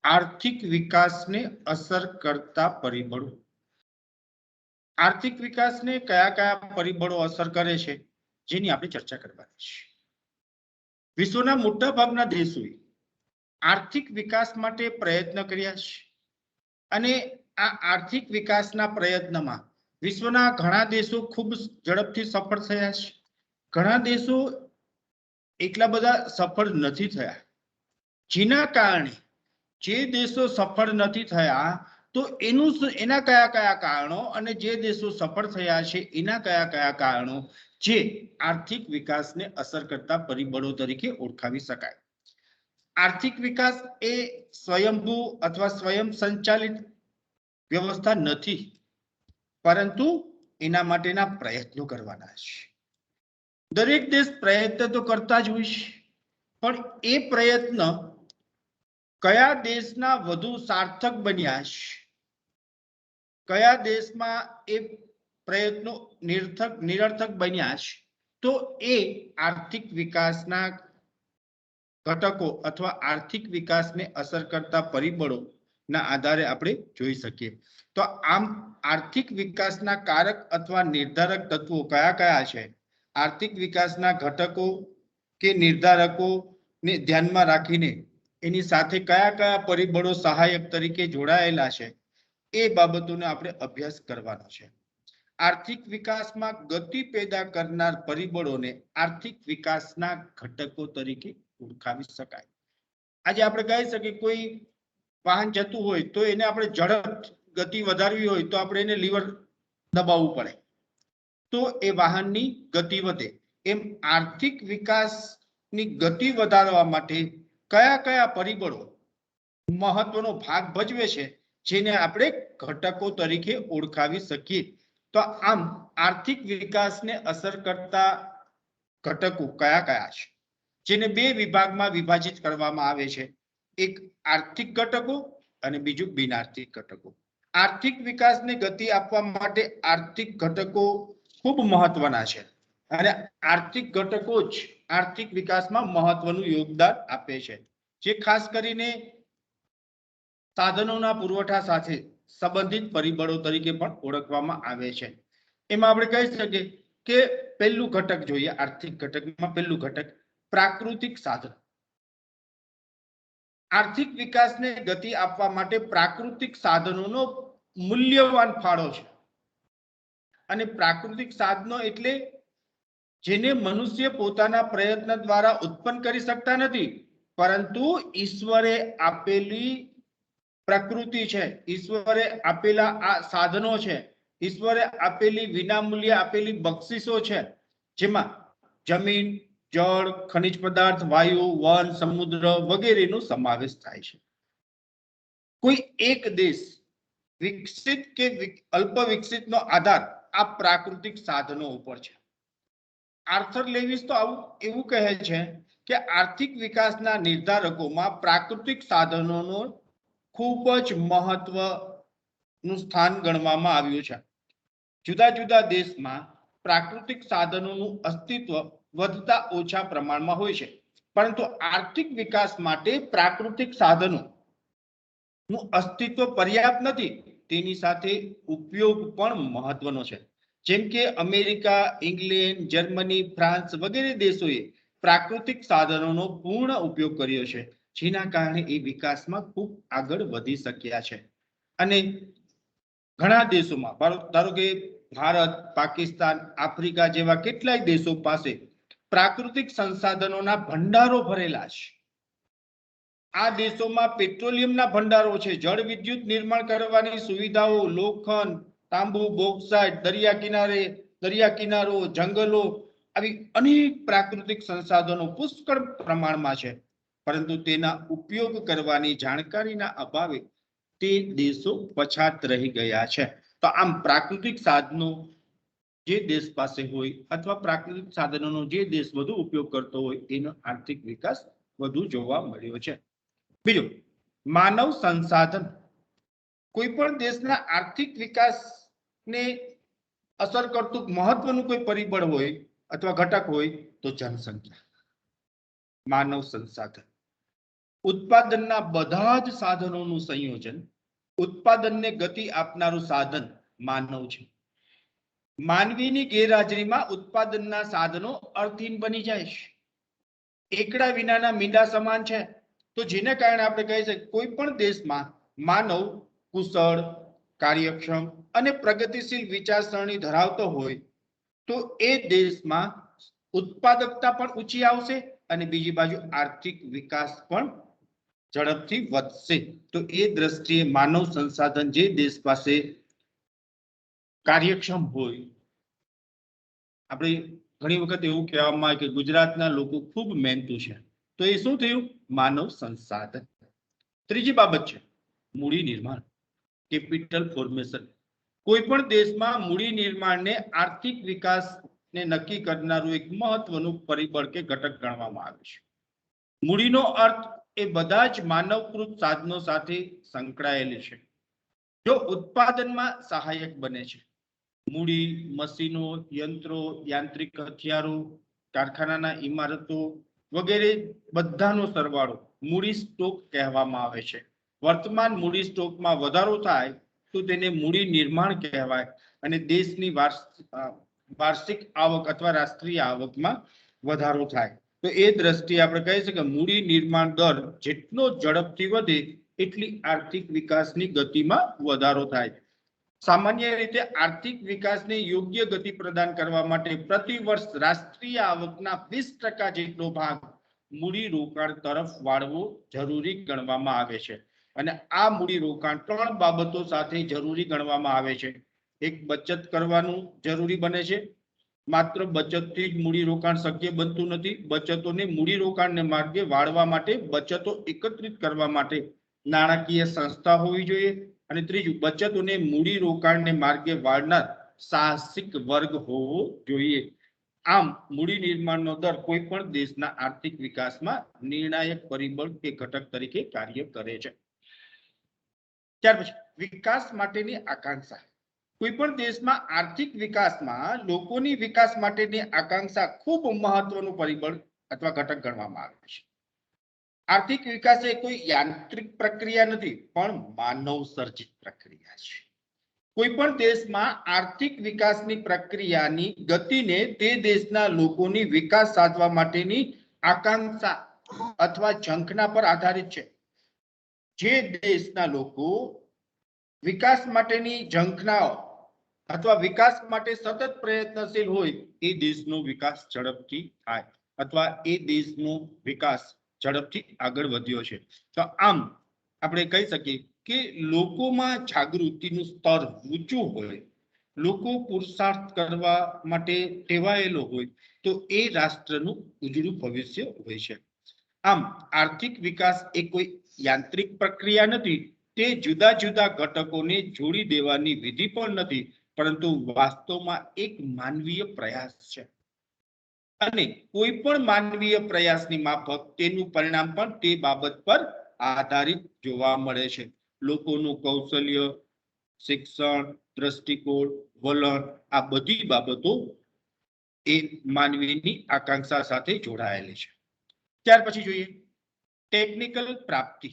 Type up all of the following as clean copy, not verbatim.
आर्थिक विकास ने असर करता परिबळो। आर्थिक विकास ने कया कया परिबळो असर करे छे जेनी आपणे चर्चा करवानी छे। विश्वना मोटा भागना देशोए आर्थिक विकास माटे प्रयत्न कर्या छे अने आ आर्थिक विकासना प्रयत्नमा विश्वना घणा देशो खूब झड़पथी सफल थया छे। घणा देशो एकला बधा सफल नथी थया, जेना कारणे जे देशो सफल नथी थया तो एना कया कया कारणों अने जे देशो सफल थया छे एना कया कया कारणों जे आर्थिक विकास ने असर करता परिबळो तरीके ओळखावी शकाय। आर्थिक विकास ए स्वयंभू अथवा स्वयं संचालित व्यवस्था नथी, परंतु एना माटेना प्रयत्नो करवाना छे। दरेक देश प्रयत्न तो करता ज होय छे, पण ए प्रयत्न कया देशना वधु सार्थक बन्या छे, कया देशमां ए प्रयत्नो निरर्थक बन्या छे, तो ए आर्थिक विकासना घटको अथवा आर्थिक विकास ने असर करता परिबळो ना आधारे आपणे जोई सकीए। तो आम आर्थिक विकासना कारक अथवा निर्धारक तत्वो कया कया छे, आर्थिक विकासना घटको के निर्धारको ने ध्यानमां राखीने एनी साथे कया कया परिबळो सहायक तरीके जोड़ायेला छे ए बाबतोने आपणे अभ्यास करवानो छे। आर्थिक विकास में गति पैदा करनार परिबळोने आर्थिक विकासना घटको तरीके ओळखावी शकाय। आज आपणे कही सकीए कोई वाहन जतुं होय तो एने आपणे झड़प गति वधारवी होय तो आपणे एने लीवर दबावવું પડે तो ए वाहननी गति वधे। एम आर्थिक विकासनी गति वधारवा माटे कया कया परिबळो महत्वनो भाग भजवे छे जेने आपणे घटको तरीके ओळखावी सकीए। तो आम आर्थिक विकास ने असर करता घटको कया कया छे जेने बे विभागमां विभाजित करवामां आवे छे, एक आर्थिक घटको अने बीजुं बिनआर्थिक घटको। आर्थिक विकास ने गति आपवा माटे आर्थिक घटको खूब महत्वना छे अने आर्थिक घटको ज आर्थिक विकासमां महत्वनुं योगदान आपे छे, जे खास करीने साधनोना पुरवठा साथे संबंधित परिबळो तरीके पण ओळखवामां आवे छे। एमां आपणे कही सकीए के पहेલું घटक જોઈએ आर्थिक घटकमां पहेલું घटक प्राकृतिक साधन। आर्थिक विकास ने गति आपवा माटे प्राकृतिक साधनोनो मूल्यवान फाळो छे अने प्राकृतिक साधनो एटले जेने मनुष्य पोताना प्रयत्न द्वारा उत्पन्न करी शकता नथी, परंतु ईश्वरे आपेली प्रकृति है, ईश्वरे आपेला आ साधनों है, ईश्वरे आपेली विनामूल्य आपेली बक्षिसो है, जेमां जमीन, जल, खनिज पदार्थ, वायु, वन, समुद्र वगैरेनो समावेश थाय छे। कोई एक देश विकसित के अल्प विकसित नो आधार आ प्राकृतिक साधनों पर छे। आर्थर लेविस तो एवुं कहे छे के आर्थिक विकासना निर्धारकोमां प्राकृतिक साधनोनो खूब ज महत्वनुं स्थान गणवामां आव्युं छे। जुदा जुदा देशमां प्राकृतिक साधनोनुं अस्तित्व વધતા ઓછા પ્રમાણમાં હોય છે, પરંતુ આર્થિક વિકાસ માટે પ્રાકૃતિક સાધનોનું અસ્તિત્વ પર્યાપ્ત નથી, તેની સાથે ઉપયોગ પણ મહત્વનો છે। જેમ કે અમેરિકા, ઇંગ્લેન્ડ, જર્મની, ફ્રાન્સ વગેરે દેશોએ પ્રાકૃતિક સાધનોનો પૂર્ણ ઉપયોગ કર્યો છે, જેના કારણે એ વિકાસમાં ખૂબ આગળ વધી શક્યા છે। અને ઘણા દેશોમાં ધારો કે ભારત, પાકિસ્તાન, આફ્રિકા જેવા કેટલાય દેશો પાસે प्राकृतिक संसाधनों भंडारों भरेला छे। आ देशों पेट्रोलियम भंडारों छे, जल विद्युत निर्माण करवानी सुविधाओं, लोखंड, तांबू, बोक्साइट, दरिया किनारो, जंगलों आवी अनेक प्राकृतिक संसाधनों पुष्कळ प्रमाणमां छे, परंतु तेना उपयोग करवानी जाणकारीना अभावे ते देशों पछात रही गया छे। तो आम प्राकृतिक साधनों जे देश पासे होय अथवा प्राकृतिक साधनों जे देश वधु उपयोग करतो होय एनो आर्थिक विकास वधु जोवा मळ्यो छे। बीजो मानव संसाधन, कोई पण देशना आर्थिक विकास ने असर करतुं महत्वनुं कोई परिबळ होय अथवा घटक होय तो जनसंख्या, मानव संसाधन। ઉત્પાદનના બધા જ સાધનોનું સંયોજન, ઉત્પાદનને ગતિ આપનારું સાધન માનવ છે. માનવીની ગેરહાજરીમાં ઉત્પાદનના સાધનો અર્થહીન બની જાય છે. એકડા વિનાના મીંડા સમાન છે. તો જેને કારણે આપણે કહી શકીએ કોઈ પણ દેશમાં માનવ કુશળ, કાર્યક્ષમ અને પ્રગતિશીલ વિચારસરણી ધરાવતો હોય તો એ દેશમાં ઉત્પાદકતા પણ ઊંચી આવશે અને બીજી બાજુ આર્થિક વિકાસ પણ ઝડપથી વધશે. તો એ દ્રષ્ટિએ માનવ સંસાધન જે દેશ પાસે કાર્યક્ષમ હોય, આપણે ઘણી વખત એવું કહેવામાં આવે કે ગુજરાતના લોકો ખૂબ મહેનતુ છે, તો એ શું થયું? માનવ સંસાધન. ત્રીજી બાબત છે મૂડી નિર્માણ, કેપિટલ ફોર્મેશન. કોઈ પણ દેશમાં મૂડી નિર્માણને આર્થિક વિકાસને નક્કી કરનારું એક મહત્વનું પરિબળ કે ઘટક ગણવામાં આવે છે. મૂડીનો અર્થ એ બધા જ માનવકૃત સાધનો સાથે સંકળાયેલી છે. જો ઉત્પાદનમાં સહાયક બને છે. મૂડી, મશીનો, યંત્રો, યાંત્રિક હથિયારો, કારખાનાના ઇમારતો વગેરે બધાનો સરવાળો મૂડી સ્ટોક કહેવામાં આવે છે. વર્તમાન મૂડી સ્ટોકમાં વધારો થાય તો તેને મૂડી નિર્માણ કહેવાય અને દેશની વાર્ષિક આવક અથવા રાષ્ટ્રીય આવકમાં વધારો થાય. તો એ દ્રષ્ટિએ આપણે કહી શકીએ કે મૂડી નિર્માણ દર જેટલો ઝડપથી વધે એટલી આર્થિક વિકાસની ગતિમાં વધારો થાય. સામાન્ય રીતે આર્થિક વિકાસને યોગ્ય ગતિ પ્રદાન કરવા માટે પ્રતિ વર્ષ રાષ્ટ્રીય આવકના 20% જેટલો ભાગ મૂડી રોકાણ તરફ વાળવો જરૂરી ગણવામાં આવે છે. અને આ મૂડી રોકાણ ત્રણ બાબતો સાથે જરૂરી ગણવામાં આવે છે. એક, બચત કરવાનું જરૂરી બને છે. માત્ર બચતથી જ મૂડી રોકાણ શક્ય બનતું નથી. બચતોને મૂડી રોકાણને માર્ગે વાળવા માટે, બચતો એકત્રિત કરવા માટે નાણાકીય સંસ્થા હોવી જોઈએ. અને ત્રીજું, બચતોને મૂડી રોકાણને માર્ગે વાળનાર સાહસિક વર્ગ હોવો જોઈએ. આમ મૂડી નિર્માણનો દર કોઈ પણ દેશના આર્થિક વિકાસમાં નિર્ણાયક પરિબળ કે ઘટક તરીકે કાર્ય કરે છે. ત્યાર પછી વિકાસ માટેની આકાંક્ષા. કોઈ પણ દેશમાં આર્થિક વિકાસમાં લોકોની વિકાસ માટેની આકાંક્ષા ખૂબ મહત્વનું પરિબળ અથવા ઘટક ગણવામાં આવે છે. આર્થિક વિકાસ એ કોઈ યાંત્રિક પ્રક્રિયા નથી, પણ માનવ સર્જિત પ્રક્રિયા છે. કોઈ પણ દેશમાં આર્થિક વિકાસની પ્રક્રિયાની ગતિને તે દેશના લોકોની વિકાસ સાધવા માટેની આકાંક્ષા અથવા ઝંખના પર આધારિત છે. જે દેશના લોકો વિકાસ માટેની ઝંખનાઓ અથવા વિકાસ માટે સતત પ્રયત્નશીલ હોય એ દેશનો વિકાસ ઝડપથી થાય અથવા એ દેશનો વિકાસ ઝડપથી આગળ વધ્યો છે. તો આમ આપણે કહી શકીએ કે લોકોમાં જાગૃતિનું સ્તર ઊંચું હોય, લોકો પુરુષાર્થ કરવા માટે ટેવાયેલો હોય તો એ રાષ્ટ્રનું ઉજળું ભવિષ્ય હોય છે. આમ આર્થિક વિકાસ એ કોઈ યાંત્રિક પ્રક્રિયા નથી, તે જુદા જુદા ઘટકોને જોડી દેવાની વિધિ પણ નથી, પરંતુ વાસ્તવમાં એક માનવીય પ્રયાસ છે. અને કોઈ પણ માનવીય પ્રયાસની માફક તેનું પરિણામ પણ તે બાબત પર આધારિત જોવા મળે છે. લોકોનું કૌશલ્ય, શિક્ષણ, દ્રષ્ટિકોણ, વલણ, આ બધી બાબતો એ માનવીની આકાંક્ષા સાથે જોડાયેલી છે. ત્યાર પછી જોઈએ ટેકનિકલ પ્રાપ્તિ.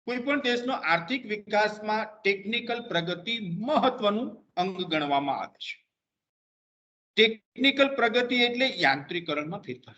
કોઈ પણ દેશનો આર્થિક વિકાસમાં ટેકનિકલ પ્રગતિ મહત્વનું અંગ ગણવામાં આવે છે. ટેકનિકલ પ્રગતિ એટલે યાંત્રિકરણમાં ફેરફાર.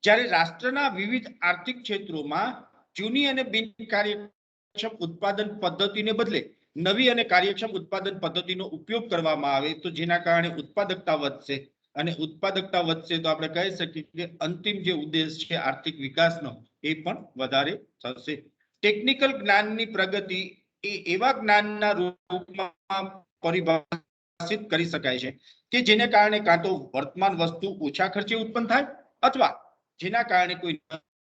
જ્યારે રાષ્ટ્રના વિવિધ આર્થિક ક્ષેત્રોમાં જૂની અને બિનકાર્યક્ષમ ઉત્પાદન પદ્ધતિને બદલે નવી અને કાર્યક્ષમ ઉત્પાદન પદ્ધતિનો ઉપયોગ કરવામાં આવે તો જેના કારણે ઉત્પાદકતા વધશે અને ઉત્પાદકતા વધશે તો આપણે કહી શકીએ કે અંતિમ જે ઉદ્દેશ છે આર્થિક વિકાસનો એ પણ વધારે થશે. ટેકનિકલ જ્ઞાનની પ્રગતિ એ એવા જ્ઞાનના રૂપમાં પરિભાષિત કરી શકાય છે કે જેને કારણે કાં તો વર્તમાન વસ્તુ ઓછા ખર્ચે ઉત્પન્ન થાય અથવા જેના કારણે કોઈ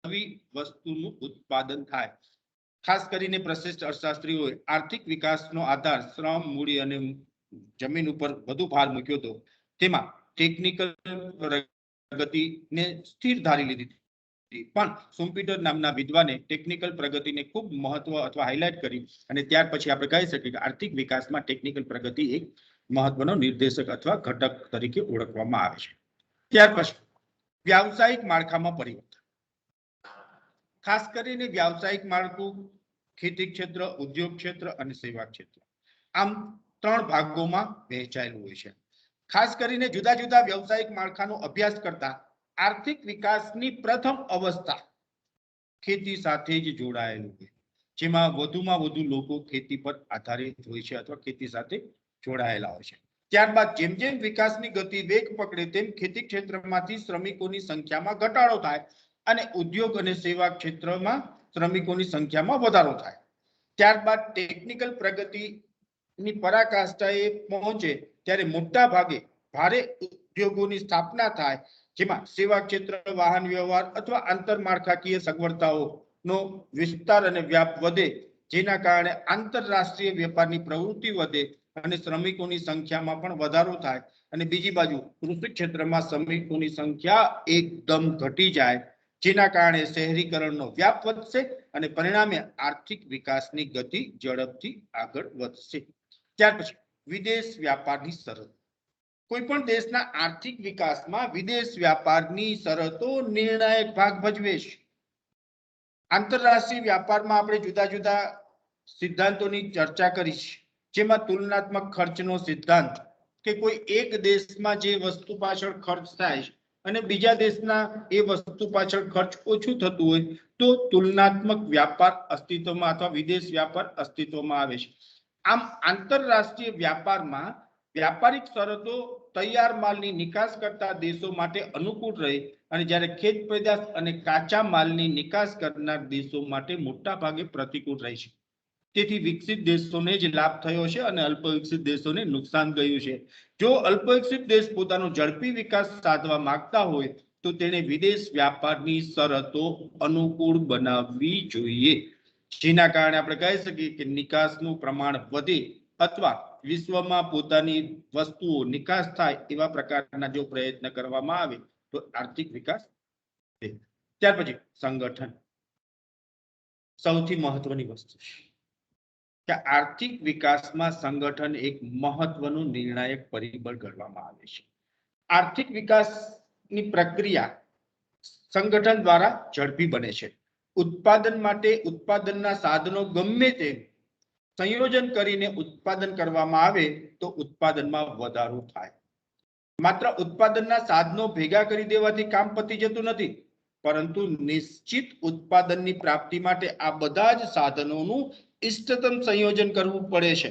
નવી વસ્તુનું ઉત્પાદન થાય. ખાસ કરીને પ્રશિષ્ટ અર્થશાસ્ત્રીઓએ આર્થિક વિકાસનો આધાર શ્રમ, મૂડી અને જમીન ઉપર વધુ ભાર મૂક્યો હતો. તેમાં ટેકનિકલ પ્રગતિને સ્થિર ધારી લીધી હતી, પણ સુમ્પીટર નામના વિદ્વાને ટેકનિકલ પ્રગતિને ખૂબ મહત્વ અથવા હાઇલાઇટ કરી અને ત્યાર પછી આપણે કહી શકીએ કે આર્થિક વિકાસમાં ટેકનિકલ પ્રગતિ એક મહત્વનો નિર્દેશક અથવા ઘટક તરીકે ઓળખવામાં આવે છે. ત્યાર પછી વ્યાવસાયિક માળખામાં પરિવર્તન. ખાસ કરીને વ્યાવસાયિક માળખું, ખેતી ક્ષેત્ર, ઉદ્યોગ ક્ષેત્ર અને સેવા ક્ષેત્ર, આમ 3 ભાગોમાં વહેંચાયેલું હોય છે. ખાસ કરીને જુદા જુદા વ્યવસાયિક માળખાનો અભ્યાસ કરતા આર્થિક વિકાસની પ્રથમ અવસ્થા ખેતી સાથે જ જોડાયેલું છે, જેમાં વધુમાં વધુ લોકો ખેતી પર આધારિત હોય છે અથવા ખેતી સાથે જોડાયેલા હોય છે. ત્યારબાદ જેમ જેમ વિકાસની ગતિ વેગ પકડે તેમ ખેતી ક્ષેત્રમાંથી શ્રમિકોની સંખ્યામાં ઘટાડો થાય અને ઉદ્યોગ અને સેવા ક્ષેત્રમાં શ્રમિકોની સંખ્યામાં વધારો થાય. ત્યારબાદ ટેકનિકલ પ્રગતિની પરાકાષ્ઠાએ પહોંચે ત્યારે મોટા ભાગે ભારે ઉદ્યોગોની સ્થાપના થાય, જેમાં સેવા ક્ષેત્ર, વાહન વ્યવહાર અથવા આંતરમાળખાકીય સગવડતાઓનો વિસ્તાર અને વ્યાપ વધે, જેના કારણે આંતરરાષ્ટ્રીય વેપારની પ્રવૃત્તિ વધે અને શ્રમિકોની સંખ્યામાં પણ વધારો થાય. અને બીજી બાજુ કૃષિ ક્ષેત્રમાં શ્રમિકોની સંખ્યા એકદમ ઘટી જાય, જેના કારણે શહેરીકરણનો વ્યાપ વધશે અને પરિણામે આર્થિક વિકાસની ગતિ ઝડપથી આગળ વધશે. ત્યાર પછી વિદેશ વ્યાપારની શરતો. કોઈ પણ દેશના આર્થિક વિકાસમાં વિદેશ વ્યાપારની શરતો નિર્ણાયક ભાગ ભજવે છે. આંતરરાષ્ટ્રીય વ્યાપારમાં આપણે જુદા જુદા સિદ્ધાંતોની ચર્ચા કરી છે, જેમાં તુલનાત્મક ખર્ચનો સિદ્ધાંત કે કોઈ એક દેશમાં જે વસ્તુ પાછળ ખર્ચ થાય અને બીજા દેશના એ વસ્તુ પાછળ ખર્ચ ઓછું થતું હોય તો તુલનાત્મક વ્યાપાર અસ્તિત્વમાં અથવા વિદેશ વ્યાપાર અસ્તિત્વમાં આવે છે. આમ આંતરરાષ્ટ્રીય વ્યાપારમાં વ્યાપારિક શરતો તૈયાર માલની નિકાસ કરતા દેશો માટે અનુકૂળ રહે અને જ્યારે ખેત પેદાશ અને કાચા માલની નિકાસ કરનાર દેશો માટે મોટા ભાગે પ્રતિકૂળ રહે છે. તેથી વિકસિત દેશોને જ લાભ થયો છે અને અલ્પ વિકસિત દેશોને નુકસાન ગયું છે. જો અલ્પ વિકસિત દેશ પોતાનો ઝડપી વિકાસ સાધવા માંગતા હોય તો તેણે વિદેશ વ્યાપારની શરતો અનુકૂળ બનાવવી જોઈએ, જેના કારણે આપણે કહી શકીએ કે નિકાસનું પ્રમાણ વધે અથવા વિશ્વમાં પોતાની વસ્તુઓ નિકાસ થાય એવા પ્રકારના જો પ્રયત્ન કરવામાં આવે તો આર્થિક વિકાસ થાય. ત્યાર પછી સંગઠન સૌથી મહત્વની વસ્તુ છે કે આર્થિક વિકાસમાં સંગઠન એક મહત્વનું નિર્ણાયક પરિબળ ગણવામાં આવે છે. આર્થિક વિકાસની પ્રક્રિયા સંગઠન દ્વારા ઝડપી બને છે. ઉત્પાદન માટે ઉત્પાદનના સાધનો ગમે તે સંયોજન કરીને ઉત્પાદન કરવામાં આવે તો ઉત્પાદનમાં વધારો થાય. માત્ર ઉત્પાદનના સાધનો ભેગા કરી દેવાથી કામ પતી જતું નથી, પરંતુ નિશ્ચિત ઉત્પાદનની પ્રાપ્તિ માટે આ બધા જ સાધનોનું ઇષ્ટતમ સંયોજન કરવું પડે છે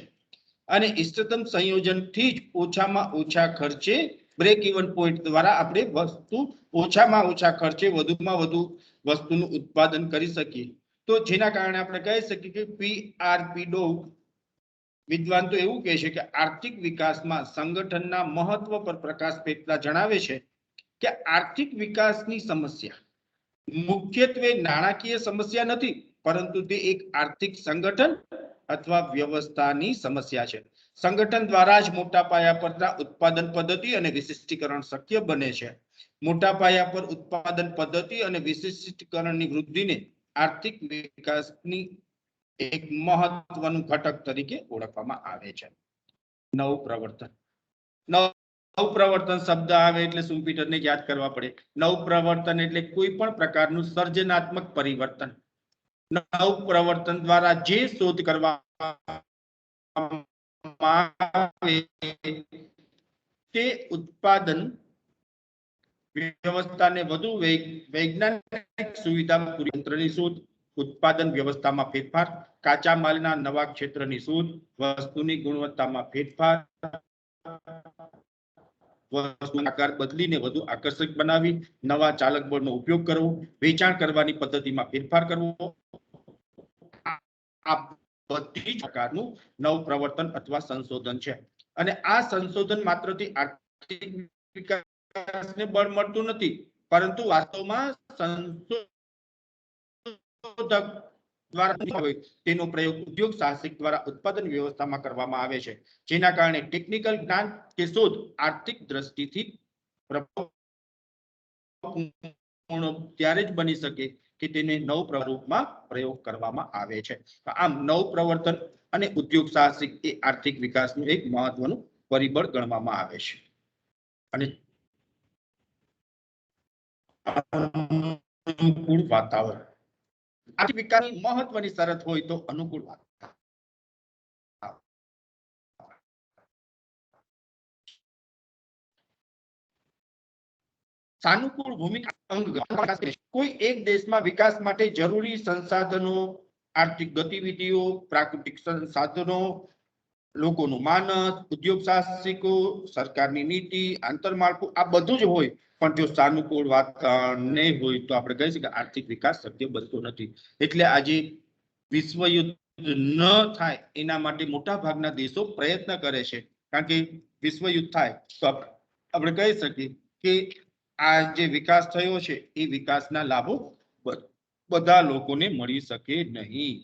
અને ઇષ્ટતમ સંયોજનથી જ ઓછામાં ઓછા ખર્ચે બ્રેક ઇવન પોઈન્ટ દ્વારા આપણે વસ્તુ ઓછામાં ઓછા ખર્ચે વધુમાં વધુ વસ્તુનું ઉત્પાદન કરી શકીએ. તો જેના કારણે આપણે કહી શકીએ કે પીઆરપી ડો વિદ્વાન તો એવું કહે છે કે આર્થિક વિકાસમાં સંગઠનના મહત્વ પર પ્રકાશ ફેંકતા જણાવે છે કે આર્થિક વિકાસની સમસ્યા મુખ્યત્વે નાણાકીય સમસ્યા નથી, પરંતુ તે એક આર્થિક સંગઠન અથવા વ્યવસ્થાની સમસ્યા છે. સંગઠન દ્વારા જ મોટા પાયા પરના ઉત્પાદન પદ્ધતિ અને વિશિષ્ટીકરણ શક્ય બને છે. મોટા પાયા પર ઉત્પાદન પદ્ધતિ અને વિશિષ્ટીકરણની વૃદ્ધિને આર્થિક વિકાસની એક મહત્વનું ઘટક તરીકે ઓળખવામાં આવે છે. નવપ્રવર્તન. નવપ્રવર્તન શબ્દ આવે એટલે સુમ્પીટરને યાદ કરવા પડે. નવપ્રવર્તન એટલે કોઈ પણ પ્રકારનું સર્જનાત્મક પરિવર્તન. નવપ્રવર્તન દ્વારા જે શોધ કરવામાં આવે તે ઉત્પાદન વ્યવસ્થાને વધુ વૈજ્ઞાનિક સુવિધા પૂરી તંત્રની શોધ, ઉત્પાદન વ્યવસ્થામાં ફેરફાર, કાચા માલના નવા ક્ષેત્રની શોધ, વસ્તુની ગુણવત્તામાં ફેરફાર, વસ્તુનો આકાર બદલીને વધુ આકર્ષક બનાવી, નવા ચાલક બળનો ઉપયોગ કરવો, વેચાણ કરવાની પદ્ધતિમાં ફેરફાર કરવો, આ બધી જ પ્રકારનું નવપ્રવર્તન અથવા સંશોધન છે. અને આ સંશોધન માત્રથી આર્થિક વિકાસને બળ મળતું નથી, પરંતુ વાસ્તવમાં સંશોધક દ્વારા તેનો પ્રયોગ ઉદ્યોગ સાહસિક દ્વારા ઉત્પાદન વ્યવસ્થામાં કરવામાં આવે છે, જેના કારણે ટેકનિકલ જ્ઞાન કે શોધ આર્થિક દ્રષ્ટિથી ત્યારે જ બની શકે કે તેને નવ પ્રરૂપમાં પ્રયોગ કરવામાં આવે છે. આમ નવપ્રવર્તન અને ઉદ્યોગ સાહસિક એ આર્થિક વિકાસનું એક મહત્વનું પરિબળ ગણવામાં આવે છે. અને અનુકૂળ વાતાવરણ આર્થિક વિકાસની મહત્વની શરત હોય તો અનુકૂળ સાનુકૂળ ભૂમિકા કોઈ એક દેશમાં વિકાસ માટે જરૂરી સંસાધનો, આર્થિક ગતિવિધિઓ, પ્રાકૃતિક સંસાધનો, લોકોનું માનસ, ઉદ્યોગ સાહસિકો, સરકારની નીતિ, આંતરમાળખું આ બધું જ હોય, પણ જો સાનુકૂળ વાતાવરણ નહીં હોય તો આપણે કહી શકીએ કે આર્થિક વિકાસ શક્ય બનતો નથી. એટલે આજે વિશ્વ યુદ્ધ ન થાય એના માટે મોટા ભાગના દેશો પ્રયત્ન કરે છે, કારણ કે વિશ્વ યુદ્ધ થાય તો આપણે કહી શકીએ કે આ જે વિકાસ થયો છે એ વિકાસના લાભો બધા લોકોને મળી શકે નહીં.